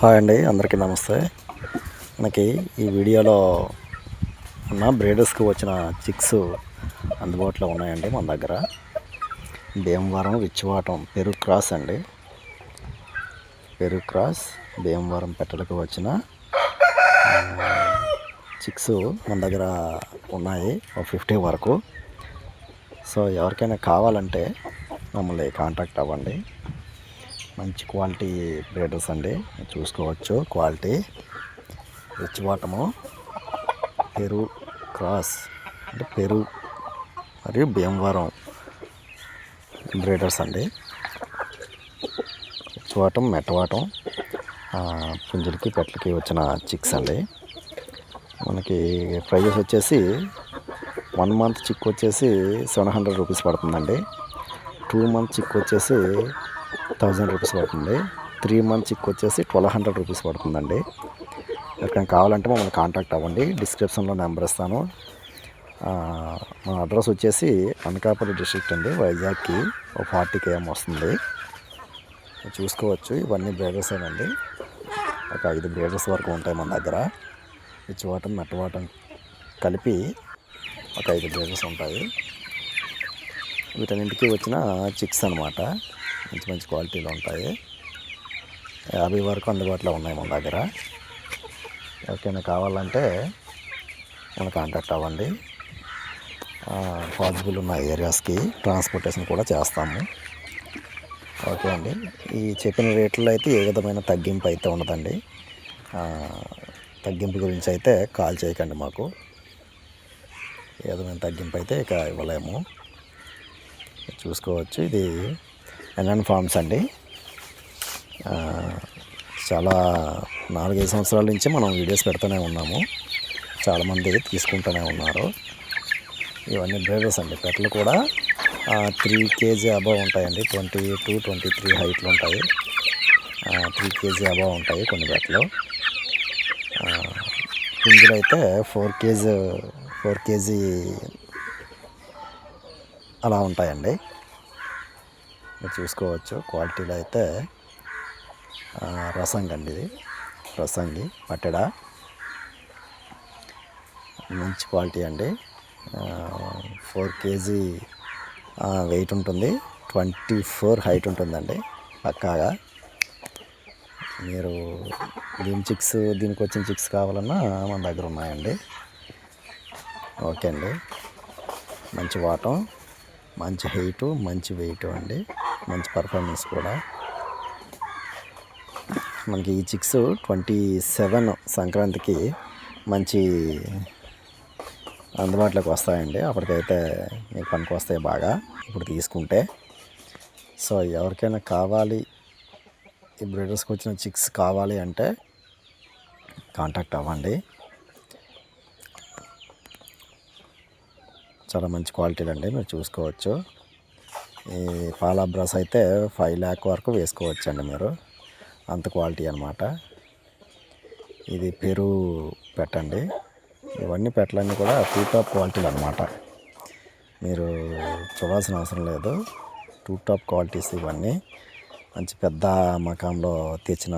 Hi అండి, అందరికీ నమస్తే. మనకి ఈ వీడియోలో ఉన్న బ్రీడర్స్కి వచ్చిన చిక్స్ అందుబాటులో ఉన్నాయండి మన దగ్గర. భీమవరం విచ్చువాటం పెరుగు క్రాస్ అండి. పెరుగు క్రాస్ భీమవరం పెట్టలకు వచ్చిన చిక్స్ మన దగ్గర ఉన్నాయి, ఒక 50 వరకు. సో ఎవరికైనా కావాలంటే మమ్మల్ని కాంటాక్ట్ అవ్వండి. మంచి క్వాలిటీ బ్రీడర్స్ అండి, చూసుకోవచ్చు. క్వాలిటీ విచ్చువాటము పెరుగు క్రాస్ అంటే పెరుగు మరియు భీమవరం బ్రీడర్స్ అండి. విచ్చువాటం మెట్టవాటం పుంజులకి పెట్టలకి వచ్చిన చిక్స్ అండి. మనకి ప్రైజెస్ వచ్చేసి 1 మంత్ చిక్ వచ్చేసి 700 రూపీస్ పడుతుందండి. 2 మంత్ చిక్ వచ్చేసి 1000 రూపీస్ పడుతుంది. 3 మంత్ చిక్ వచ్చేసి 1200 రూపీస్ పడుతుందండి. ఎవరికైనా కావాలంటే మమ్మల్ని కాంటాక్ట్ అవ్వండి. డిస్క్రిప్షన్లో నెంబర్ ఇస్తాను. మా అడ్రస్ వచ్చేసి అనకాపల్లి డిస్ట్రిక్ట్ అండి, వైజాగ్కి ఒక 40 km వస్తుంది. చూసుకోవచ్చు. ఇవన్నీ బ్రీడర్స్ అండి. ఒక 5 బ్రీడర్స్ వరకు ఉంటాయి మన దగ్గర. విచ్చువాటం మెట్టవాటం కలిపి ఒక 5 బ్రీడర్స్ ఉంటాయి. వీటన్నింటికి వచ్చిన చిక్స్ అనమాట. మంచి మంచి క్వాలిటీలో ఉంటాయి. 50 వరకు అందుబాటులో ఉన్నాయి మన దగ్గర. ఎవరికైనా కావాలంటే మనం కాంటాక్ట్ అవ్వండి. పాసిబుల్ ఉన్న ఏరియాస్కి ట్రాన్స్పోర్టేషన్ కూడా చేస్తాము. ఓకే అండి. ఈ చెప్పిన రేట్లో అయితే ఏ విధమైన తగ్గింపు అయితే ఉండదండి. తగ్గింపు గురించి అయితే కాల్ చేయకండి మాకు. ఏ విధమైన తగ్గింపు అయితే ఇక ఇవ్వలేము. చూసుకోవచ్చు. ఇది ఎన్ఎన్ ఫార్మ్స్ అండి. చాలా 4-5 సంవత్సరాల నుంచి మనం వీడియోస్ పెడుతూనే ఉన్నాము. చాలామంది తీసుకుంటూనే ఉన్నారు. ఇవన్నీ బ్రీడర్స్ అండి. పెట్టలు కూడా 3 kg అబవ్ ఉంటాయండి. 22-23 హైట్లు ఉంటాయి. 3 kg అబవ్ ఉంటాయి కొన్ని పెట్టలు. పుంజులు అయితే 4 kg అలా ఉంటాయండి. మీరు చూసుకోవచ్చు. క్వాలిటీలో అయితే రసంగి అండి. ఇది రసంగి పట్టెడ మంచి క్వాలిటీ అండి. 4 kg వెయిట్ ఉంటుంది. 24 హైట్ ఉంటుందండి పక్కాగా. మీరు దీనికి వచ్చిన చిక్స్ కావాలన్నా మన దగ్గర ఉన్నాయండి. ఓకే అండి. మంచి వాటం, మంచి హైటు, మంచి వెయిట్ అండి. మంచి పర్ఫార్మెన్స్ కూడా. మనకి ఈ చిక్స్ 27 సంక్రాంతికి మంచి అందుబాటులోకి వస్తాయండి. అప్పటికైతే మీకు పనికి వస్తాయి బాగా ఇప్పుడు తీసుకుంటే. సో ఎవరికైనా కావాలి, ఈ బ్రీడర్స్కి వచ్చిన చిక్స్ కావాలి అంటే కాంటాక్ట్ అవ్వండి. చాలా మంచి క్వాలిటీలు అండి, మీరు చూసుకోవచ్చు. ఈ పాలా బ్రష్ అయితే 5 lakh వరకు వేసుకోవచ్చు అండి మీరు. అంత క్వాలిటీ అనమాట. ఇది పెరుగు పెట్టండి. ఇవన్నీ పెట్టలన్నీ కూడా టాప్ క్వాలిటీలు అనమాట. మీరు చూడాల్సిన అవసరం లేదు. టాప్ క్వాలిటీస్ ఇవన్నీ. మంచి పెద్ద మకాంలో తెచ్చిన